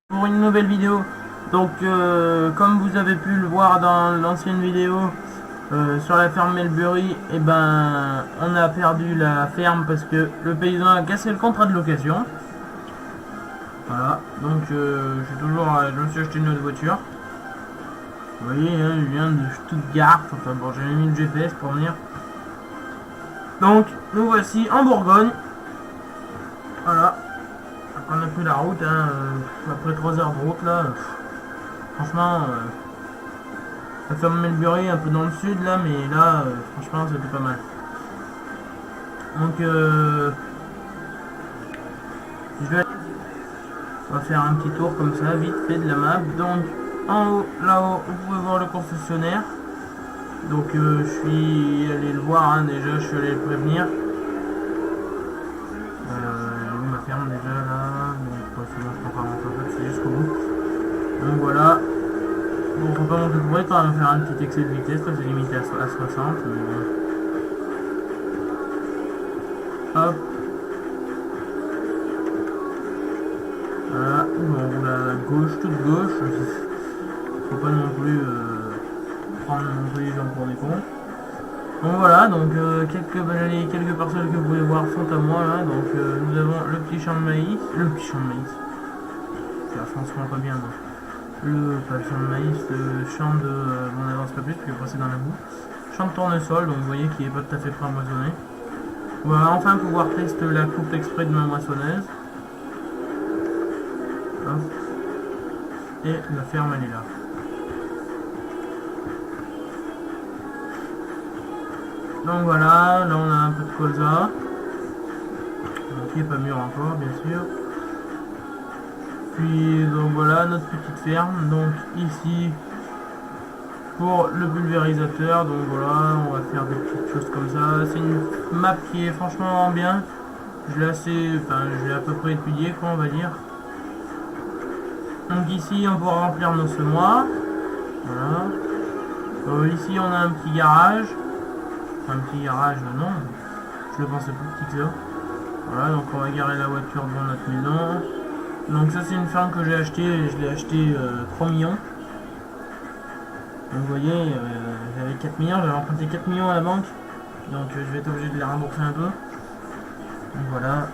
Pour une nouvelle vidéo. Donc comme vous avez pu le voir dans l'ancienne vidéo sur la ferme Melbury, et ben on a perdu la ferme parce que le paysan a cassé le contrat de location. Voilà, donc je me suis acheté une autre voiture. Vous voyez, hein, je viens de Stuttgart, enfin bon, j'ai mis le GPS pour venir. Donc nous voici en Bourgogne. Voilà. On a pris la route, hein, après 3 heures de route là. Franchement, la ferme Melbury un peu dans le sud là, mais là, franchement, c'était pas mal. Donc, on va faire un petit tour comme ça, vite fait de la map. Donc, en haut, là-haut, vous pouvez voir le concessionnaire. Donc, je suis allé le voir, hein, déjà, je suis allé le prévenir. Ma ferme déjà là, donc c'est bon, je peux pas monter en fait, c'est jusqu'au bout. Donc voilà. Bon, faut pas monter le bruit quand même faire un petit excès de vitesse, là c'est limité à 60, mais bon. Hop. Voilà, on roule à gauche, toute gauche. Faut pas non plus prendre non plus les gens pour des cons. Donc voilà, donc quelques parcelles que vous pouvez voir sont à moi là. Donc nous avons le petit champ de maïs. Ça franchement pas bien moi. Pas le champ de maïs, le champ de... on n'avance pas plus parce qu'il est passé dans la boue. Champ de tournesol, donc vous voyez qu'il n'est pas tout à fait prêt à moissonner. On va enfin pouvoir tester la coupe exprès de ma moissonneuse. Hop. Et la ferme elle est là. Donc voilà, là on a un peu de colza. Qui est pas mûr encore bien sûr. Puis donc voilà notre petite ferme. Donc ici pour le pulvérisateur, donc voilà, on va faire des petites choses comme ça. C'est une map qui est franchement bien. Je l'ai à peu près étudié quoi on va dire. Donc ici on pourra remplir nos semoirs. Voilà. Ici on a un petit garage. Un petit garage non. Je le pensais plus petit que ça. Voilà, donc on va garer la voiture devant notre maison. Donc ça c'est une ferme que j'ai achetée, je l'ai acheté 3 millions. Donc vous voyez, j'avais 4 millions, j'avais emprunté 4 millions à la banque. Donc je vais être obligé de les rembourser un peu. Donc voilà.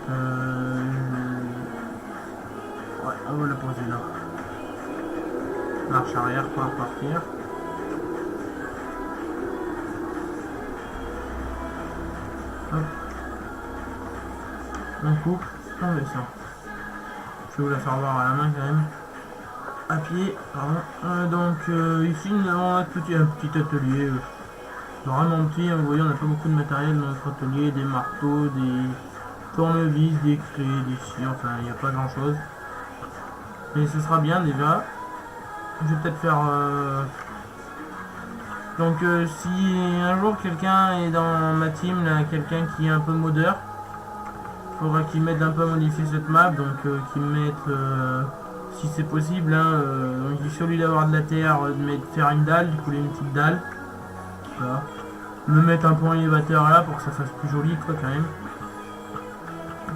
Ouais, on va la poser là. Marche arrière pour repartir. Hop. On coupe, on descend. Je vais vous la faire voir à la main quand même. À pied, pardon. Donc ici nous avons un petit atelier. Vraiment petit, hein, vous voyez on n'a pas beaucoup de matériel dans notre atelier, des marteaux, des tournevis, des clés, des scies, enfin il n'y a pas grand chose. Mais ce sera bien déjà. Je vais peut-être faire... Donc si un jour quelqu'un est dans ma team, là, quelqu'un qui est un peu modeur, faudra qu'il m'aide un peu à modifier cette map, donc qu'il me mette, si c'est possible, hein, donc il suffit d'avoir de la terre, de faire une dalle, de couler une petite dalle. Voilà. Me mettre un pont élévateur là pour que ça fasse plus joli quoi quand même.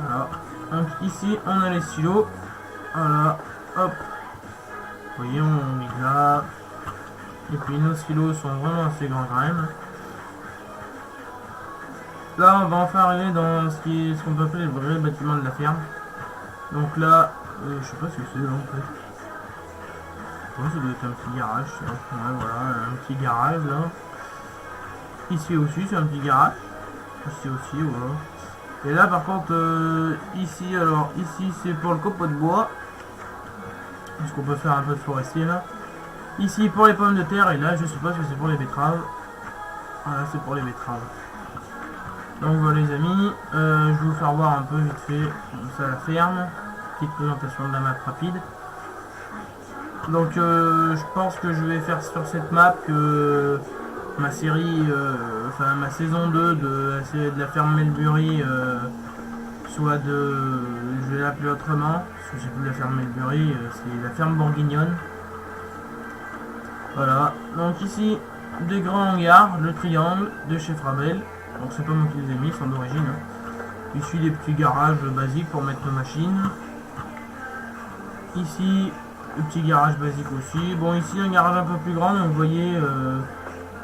Voilà. Donc ici on a les silos. Voilà. Hop. Vous voyez on met là. Et puis nos silos sont vraiment assez grands quand même. Là on va enfin arriver dans ce qu'on peut appeler le vrai bâtiment de la ferme. Donc là, je sais pas ce que c'est là en fait. Ouais, ça doit être un petit garage. Ouais, voilà, un petit garage là. Ici aussi c'est un petit garage. Ici aussi, voilà. Et là par contre, ici c'est pour le copeau de bois. Parce qu'on peut faire un peu de forestier là. Ici pour les pommes de terre et là je suppose que c'est pour les betteraves. Voilà, c'est pour les betteraves. Donc voilà les amis, je vais vous faire voir un peu vite fait comme ça la ferme. Petite présentation de la map rapide. Donc je pense que je vais faire sur cette map que ma série, enfin ma saison 2 de la ferme Melbury soit de... je vais l'appeler autrement, parce que j'ai plus la ferme Melbury, c'est la ferme bourguignonne. Voilà, donc ici des grands hangars, le triangle de chez Frabel. Donc c'est pas moi qui les ai mis, ils sont d'origine. Ici des petits garages basiques pour mettre nos machines. Ici le petit garage basique aussi. Bon, ici un garage un peu plus grand, donc vous voyez,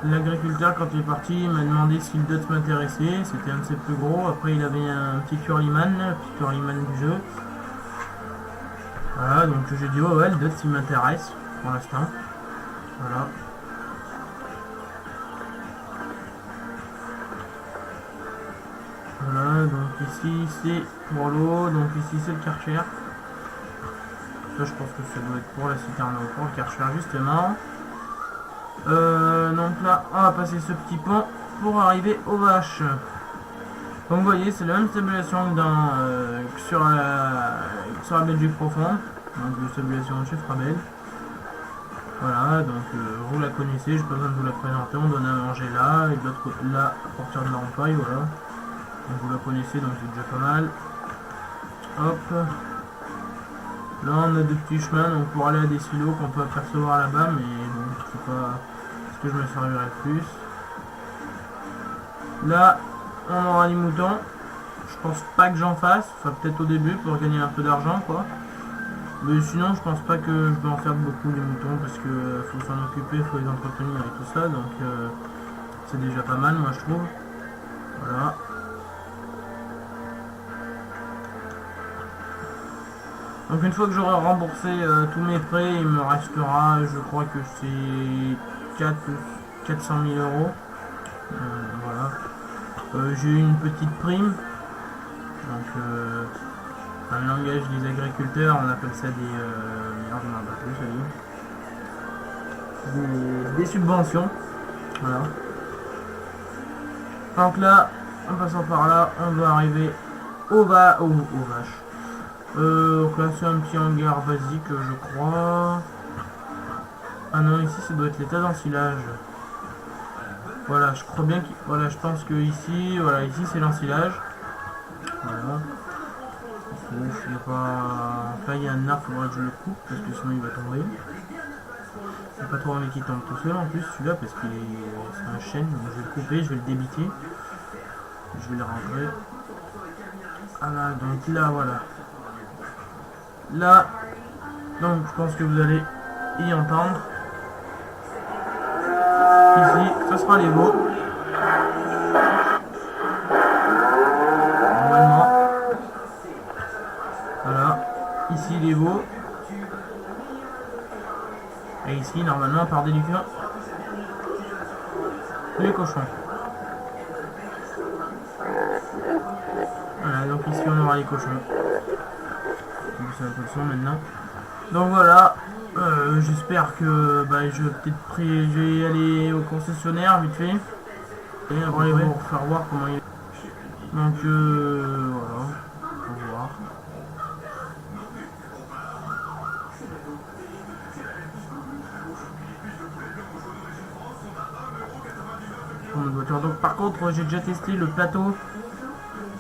l'agriculteur quand il est parti il m'a demandé si le DOTS m'intéressait. C'était un de ses plus gros. Après il avait un petit curlyman, le petit curlyman du jeu. Voilà, donc j'ai dit ouais, le DOTS il m'intéresse pour l'instant. Voilà. Voilà, donc ici c'est pour l'eau, donc ici c'est le Karcher. Ça je pense que ça doit être pour la citerne, pour le Karcher justement. Donc là on va passer ce petit pont pour arriver aux vaches. Donc vous voyez c'est la même stabulation que, que sur la Belgique profonde, donc de stabulation de chef Rabel. Voilà, donc vous la connaissez, j'ai pas besoin de vous la présenter, on donne à manger là, et de l'autre côté là, à partir de l'empaille, voilà. Donc vous la connaissez, donc c'est déjà pas mal. Hop. Là on a des petits chemins donc pour aller à des silos qu'on peut apercevoir là-bas, mais bon, c'est pas ce que je me servirai le plus. Là, on aura des moutons. Je pense pas que j'en fasse, enfin peut-être au début pour gagner un peu d'argent quoi. Mais sinon je pense pas que je vais en faire beaucoup des moutons parce que faut s'en occuper, faut les entretenir et tout ça, donc c'est déjà pas mal moi je trouve. Voilà. Donc une fois que j'aurai remboursé tous mes prêts, il me restera, je crois que c'est 400 000 euros. Voilà. J'ai eu une petite prime. Donc dans le langage des agriculteurs, on appelle ça des merde, on a pas plus, des subventions. Voilà. Donc là, en passant par là, on doit arriver aux vaches. Donc là c'est un petit hangar basique je crois. Ah non, ici ça doit être l'état d'ensilage. Voilà, je crois bien que voilà, je pense que ici, voilà, ici c'est l'ensilage. Voilà. Ouf, il y a pas. Enfin il y a un arbre, faudra que je le coupe parce que sinon il va tomber. J'ai pas trop envie qu'il tombe tout seul en plus celui-là parce qu'il est. C'est un chêne, donc je vais le couper, je vais le débiter. Je vais le rentrer. Voilà, donc là voilà. Là, donc je pense que vous allez y entendre. Ici, ça sera les veaux. Normalement. Voilà. Ici les veaux. Et ici, normalement, par déduction, les cochons. Voilà, donc ici on aura les cochons. C'est un peu le son maintenant. Donc voilà, j'espère que je vais peut-être je vais y aller au concessionnaire vite fait. Et après pour faire voir comment il est. Donc voilà, on va voir. Donc par contre j'ai déjà testé le plateau.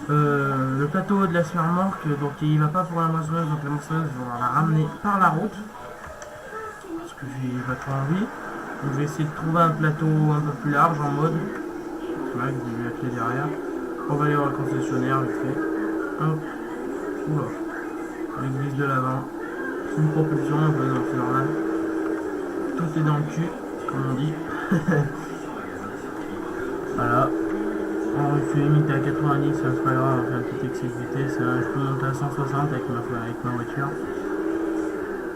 Le plateau de la remorque, donc il va pas pour la moissonneuse, donc la moissonneuse va la ramener par la route parce que j'ai pas trop envie. Donc je vais essayer de trouver un plateau un peu plus large en mode là, que j'ai vu la clé derrière. On va aller voir le concessionnaire vite fait. Hop. Oula, l'église de l'avant, c'est une propulsion un peu, donc c'est normal, tout est dans le cul comme on dit. Voilà. On fait limite à 90, c'est pas grave, on fait un petit excès de vitesse, je peux monter à 160 avec ma voiture.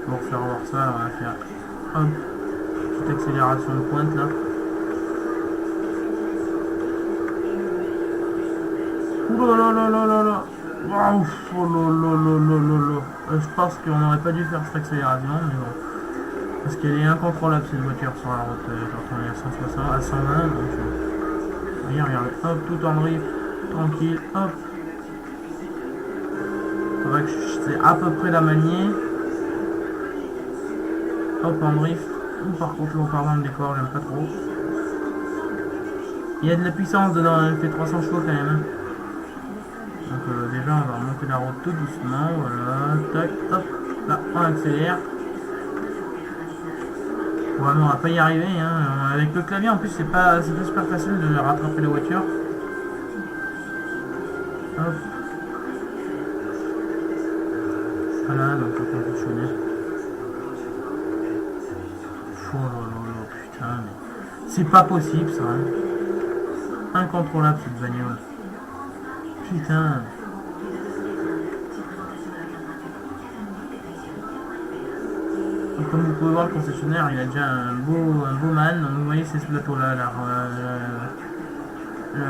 Pour faire voir ça, on va faire hop, petite accélération de pointe là. Ouh là là là là là. Waouh, oh là là là là là. Je pense qu'on n'aurait pas dû faire cette accélération, mais bon. Parce qu'elle est incontrôlable cette voiture sur la route quand on est à 160, à 120, donc regardez, hop, tout en drift, tranquille, hop. Faudrait que je sais à peu près la manier. Hop, en drift. Par contre, le haut-parleur me décore, j'aime pas trop. Il y a de la puissance dedans, elle fait 300 chevaux quand même. Donc déjà, on va remonter la route tout doucement, voilà, tac, hop, là, on accélère. Ouais, mais on va pas y arriver, hein. Avec le clavier en plus c'est pas super facile de rattraper les voitures. Hop. Voilà, donc le concessionnaire. là là, putain, mais c'est pas possible ça. Hein. Incontrôlable cette bagnole. Putain. Et comme vous pouvez voir, le concessionnaire, il a déjà un beau man. Donc vous voyez, c'est ce plateau là,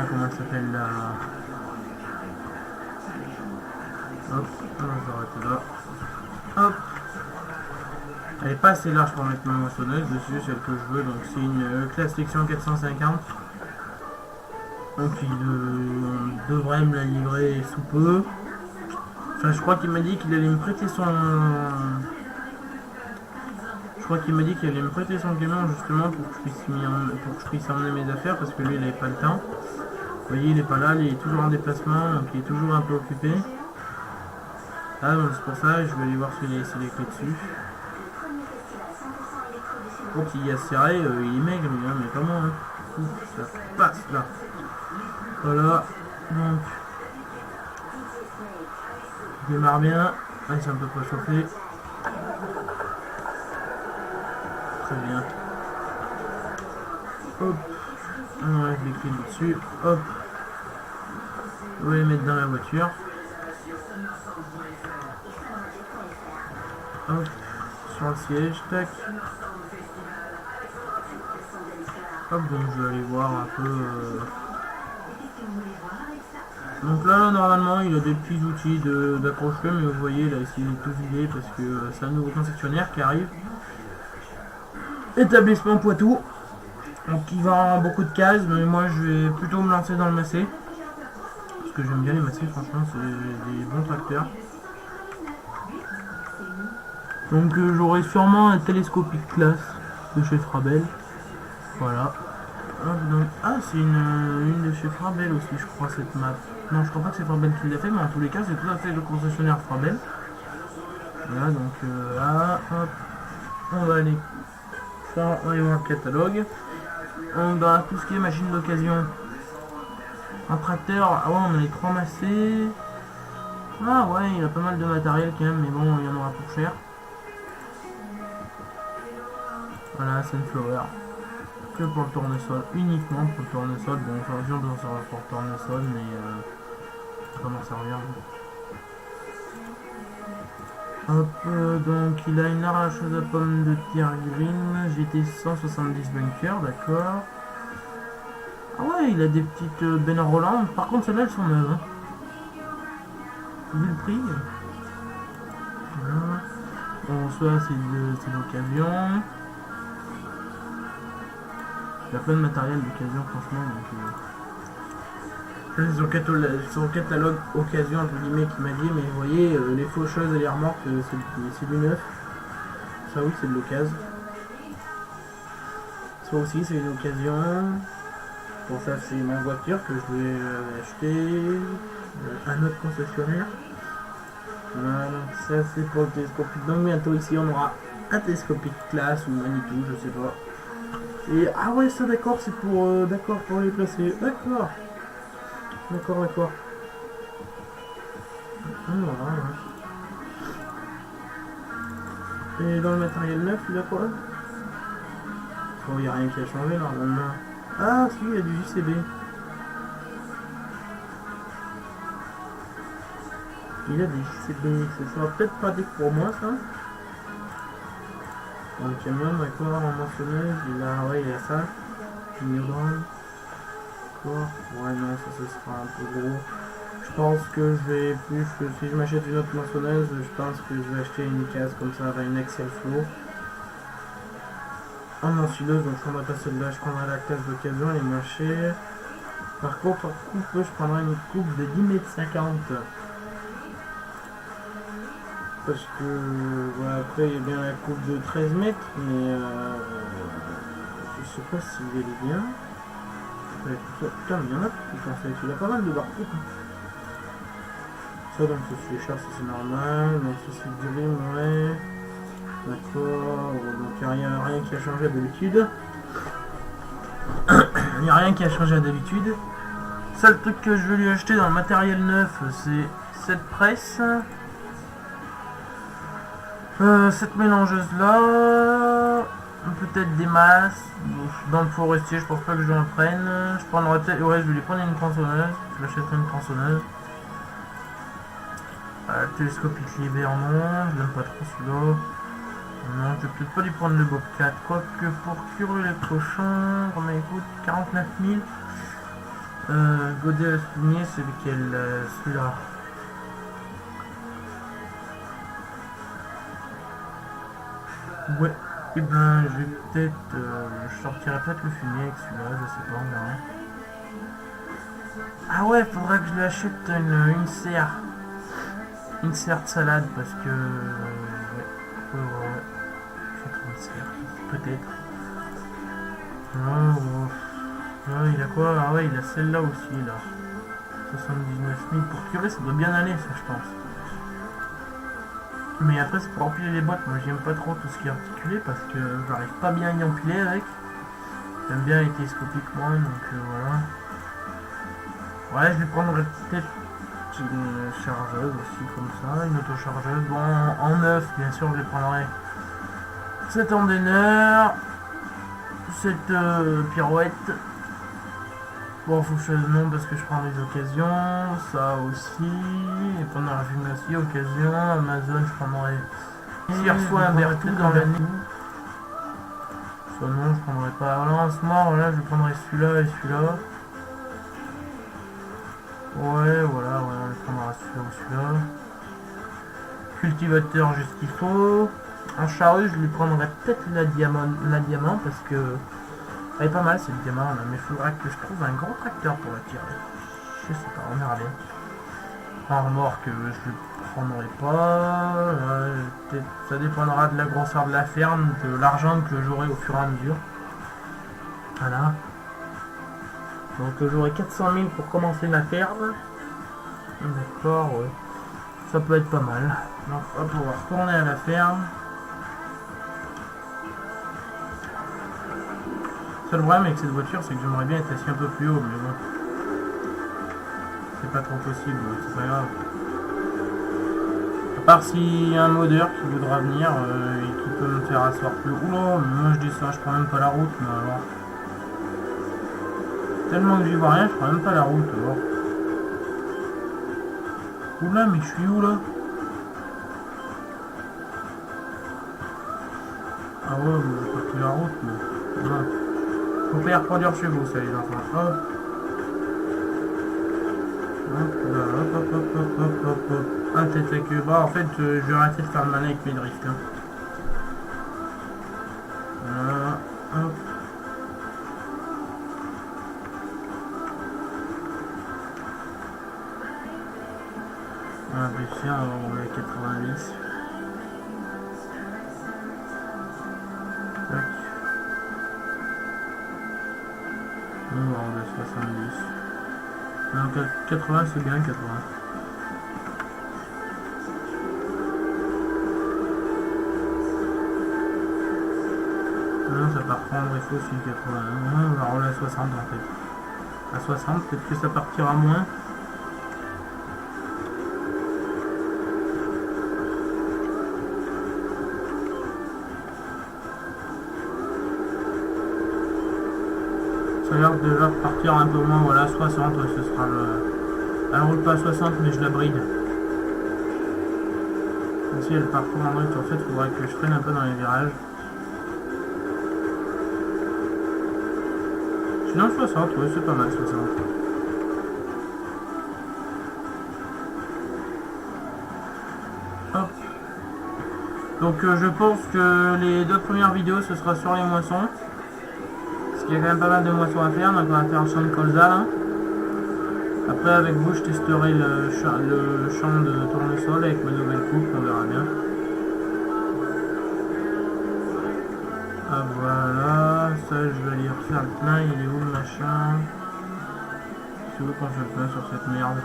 comment ça s'appelle là. Hop, on va s'arrêter là. Hop. Elle est pas assez large pour mettre ma moissonneuse dessus, celle que je veux. Donc c'est une classe section 450. Donc il devrait me la livrer sous peu. Enfin, je crois qu'il m'a dit qu'il allait me prêter son... Je crois qu'il m'a dit qu'il allait me prêter son camion justement pour que je puisse emmener mes affaires parce que lui il n'avait pas le temps. Vous voyez, il est pas là, il est toujours en déplacement, donc il est toujours un peu occupé. Ah, donc c'est pour ça, je vais aller voir s'il est clés dessus. Oh, il a serré, il est maigre, lui, hein, mais comment hein. Ça passe là. Voilà, donc il démarre bien, il s'est un peu préchauffé. Très bien. Hop, on enlève les clés dessus, hop, on va les mettre dans la voiture. Hop, sur le siège, tac. Hop, donc je vais aller voir un peu... Donc là, normalement, il a des petits outils d'accroche-le, mais vous voyez, là, ici, il est tout vidé parce que c'est un nouveau concessionnaire qui arrive. Établissement Poitou. Donc il vend beaucoup de cases, mais moi je vais plutôt me lancer dans le Massey. Parce que j'aime bien les Massey, franchement, c'est des bons tracteurs. Donc j'aurai sûrement un télescopique classe de chez Frabel. Voilà. Donc, ah, c'est une de chez Frabel aussi, je crois, cette map. Non, je crois pas que c'est Frabel qui l'a fait, mais en tous les cas, c'est tout à fait le concessionnaire Frabel. Voilà, donc là, hop, on va aller faire, on va aller voir le catalogue. Donc, dans tout ce qui est machine d'occasion, un tracteur, ah ouais, on a les 3 Massey. Ah ouais, il a pas mal de matériel quand même, mais bon, il y en aura pour cher. Voilà, Sunflower. Que pour le tournesol, uniquement pour le tournesol. Bon, j'aurais bien besoin de ça pour le tournesol, mais comment ça revient. Hop, donc il a une arracheuse à pommes de terre green, GT 170 bunker, d'accord. Ah ouais, il a des petites Ben Roland, par contre celles-là elles sont neuves. Hein. Vu le prix. Voilà. Bon, soit c'est l'occasion. Il y a plein de matériel d'occasion franchement donc son catalogue occasion entre guillemets qui m'a dit mais vous voyez les faucheuses et les remorques c'est du neuf. Ça oui c'est de l'occasion. Ça aussi c'est une occasion. Bon ça c'est ma voiture que je vais acheter un autre concessionnaire. Voilà donc ça c'est pour le télescopique. Donc bientôt ici on aura un télescopique classe ou Manitou je sais pas. Et ah ouais ça d'accord c'est pour d'accord pour les placer. D'accord. D'accord. Voilà. Et dans le matériel neuf il a quoi? Oh il n'y a rien qui a changé normalement. Ah si il y a du JCB. Il y a des JCB, ce sera peut-être pratique pour moi ça. Dans le camion, d'accord, en mentionneuse, il a ça. D'accord. Ouais, non, ça ce sera un peu gros. Je pense que je vais plus, si je m'achète une autre mentionneuse, je pense que je vais acheter une case comme ça, une Excel Flow. En mentionneuse, donc je prendrai pas celle-là, je prendrai la case d'occasion, elle est moins chère. Par contre, en coupe, je prendrai une coupe de 10,50 m. Parce que voilà, après il y a bien la coupe de 13 mètres, mais je sais pas s'il est bien. Putain, mais il y en a qui en fait, il y a pas mal de barcodes. Ça donc c'est cher, ça c'est normal, donc ça c'est dream, ouais. D'accord, donc il n'y a rien qui a changé d'habitude. Il n'y a rien qui a changé d'habitude. Seul truc que je vais lui acheter dans le matériel neuf, c'est cette presse. Cette mélangeuse là, peut-être des masses. Dans le forestier, je pense pas que je en prenne. Je prendrais peut-être. Ouais, je vais lui prendre une tronçonneuse. Je l'achèterai une tronçonneuse. Télescopique l'hiver, non. Je l'aime pas trop celui-là. Non, je vais peut-être pas lui prendre le Bobcat. Quoique pour curer les cochons, combien il coûte 49 000. Godet à souligner, c'est lequel celui-là. Ouais, et ben je vais peut-être. Je sortirai peut-être le fumier avec celui-là, je sais pas, on verra. Ah ouais, faudra que je lui achète une serre. Une serre de salade parce que. Ouais. Une serre, peut-être. Oh, il a quoi? Ah ouais, il a celle-là aussi, là. 79 000 pour curer, ça doit bien aller, ça, je pense. Mais après, c'est pour empiler les boîtes. Moi, j'aime pas trop tout ce qui est articulé parce que j'arrive pas bien à y empiler avec. J'aime bien les télescopiques, moi, donc voilà. Ouais, je vais prendre peut-être une chargeuse aussi, comme ça, une autochargeuse. Bon, en neuf, bien sûr, je les prendrai. Cette endaineur, cette pirouette. Bon, faut que je choisisse non parce que je prends des occasions, ça aussi, et pendant la film aussi, occasion, Amazon, je prendrai. Si je reçois un Berthoud dans l'année. Soit non, je prendrai pas. Voilà, en ce moment, voilà, je prendrai celui-là et celui-là. Ouais, voilà, on prendra celui-là ou celui-là. Cultivateur, juste ce qu'il faut. En charrue, je lui prendrai peut-être la diamant parce que. Elle est pas mal cette diamant là, mais il faudra que je trouve un gros tracteur pour la tirer. Je sais pas, on verra bien. En remorque, je le prendrai pas. Ça dépendra de la grosseur de la ferme, de l'argent que j'aurai au fur et à mesure. Voilà. Donc j'aurai 400 000 pour commencer la ferme. D'accord, ouais. Ça peut être pas mal. Donc hop, on va retourner à la ferme. Le seul problème avec cette voiture, c'est que j'aimerais bien être assis un peu plus haut, mais bon. C'est pas trop possible, c'est pas grave. À part s'il y a un modeur qui voudra venir et qui peut me faire asseoir plus haut. Oula, mais moi je dis ça, je prends même pas la route, mais alors. Tellement que j'y vois rien, je prends même pas la route, alors. Oula, mais je suis où là? Ah ouais, mais j'ai pas pris la route, mais. Voilà. Faut faire reproduire chez vous, ça les enfants. Hop. Hop. Un tête à queue. Bah en fait, je vais arrêter de faire le malin avec mes drifts. Hein. Voilà. Hop. On va baisser, on va à 90. Tac. On va à 70. Non, 80 c'est bien, 80. Non, ça part prendre, il faut aussi 80. On va rouler à 60 en fait. À 60, peut-être que ça partira moins. Ça a l'air déjà de partir un peu moins, voilà, 60, ce sera le... Elle roule pas à 60, mais je la bride. Si elle part trop en droite, en fait, il faudrait que je freine un peu dans les virages. Sinon 60, ouais, c'est pas mal 60. Hop. Donc je pense que les deux premières vidéos, ce sera sur les moissons. Il y a quand même pas mal de moissons à faire, donc on va faire un champ de colza là. Après avec vous je testerai le champ de tournesol avec ma nouvelle coupe, on verra bien. Ah voilà, ça je vais aller refaire le plein, il est où le machin? C'est où qu'on fait le plein sur cette merde?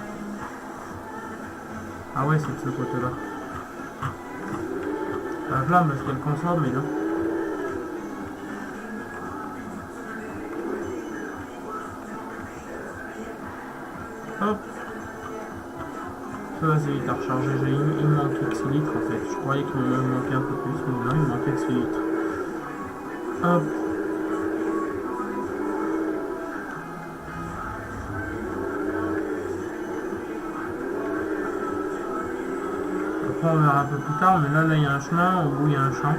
Ah ouais, c'est de ce côté là. Pas plein parce qu'elle consomme mais là. Hop. Ça va, c'est vite à recharger. Il me manquait que 6 litres en fait. Je croyais qu'il me manquait un peu plus, mais là il me manquait que 6 litres. Hop. Après on verra un peu plus tard, mais là il y a un chemin, au bout il y a un champ.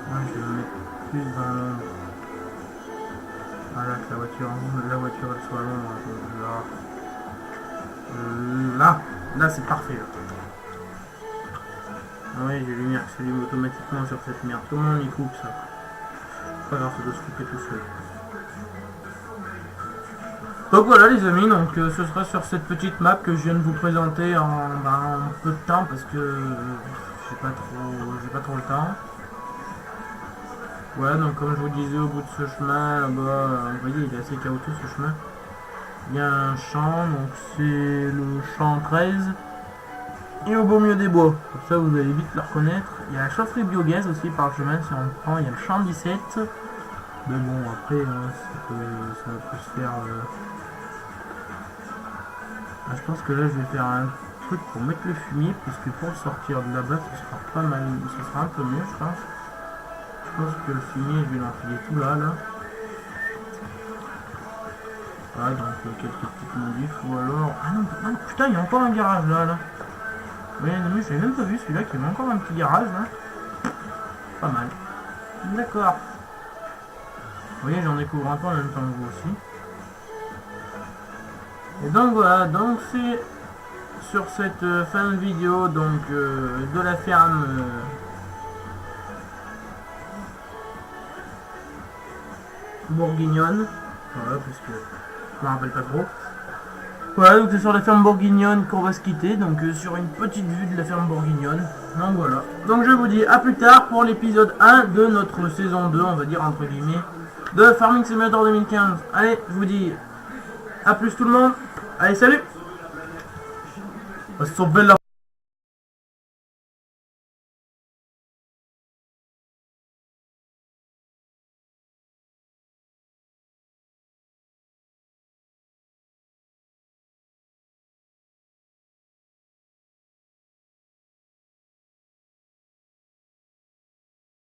Ouais, je vais me mettre plus dans l'ombre. Voilà, que la voiture elle soit à l'ombre. Là c'est parfait. Là. Oui, j'ai lumière qui s'allume automatiquement sur cette merde. Tout le monde y coupe ça. Pas grave, ça doit se couper tout seul. Donc voilà les amis, donc ce sera sur cette petite map que je viens de vous présenter en peu de temps parce que j'ai pas trop le temps. Voilà, donc comme je vous disais, au bout de ce chemin là-bas, vous voyez il est assez chaotique ce chemin. Il y a un champ, donc c'est le champ 13. Et au beau milieu des bois, comme ça vous allez vite le reconnaître. Il y a la chaufferie biogaz aussi par le chemin si on prend, il y a le champ 17. Mais bon après ça peut se faire... je pense que là je vais faire un truc pour mettre le fumier parce que pour sortir de là-bas ce sera pas mal, ce sera un peu mieux je pense. Je pense que le fumier je vais l'enfiler tout là. Voilà donc quelques petites modifs ou alors... Ah non putain il y a encore un garage là. Oui mais je l'ai même pas vu celui-là qui met encore un petit garage là. Pas mal. D'accord. Vous voyez j'en découvre un peu en même temps que vous aussi. Et donc voilà, donc c'est sur cette fin de vidéo donc de la ferme bourguignonne. Voilà parce que je me rappelle pas trop. Voilà donc c'est sur la ferme bourguignonne qu'on va se quitter, donc sur une petite vue de la ferme bourguignonne. Donc voilà. Donc je vous dis à plus tard pour l'épisode 1 de notre saison 2, on va dire entre guillemets, de Farming Simulator 2015. Allez, je vous dis à plus tout le monde. Allez, salut. On va se sauver là.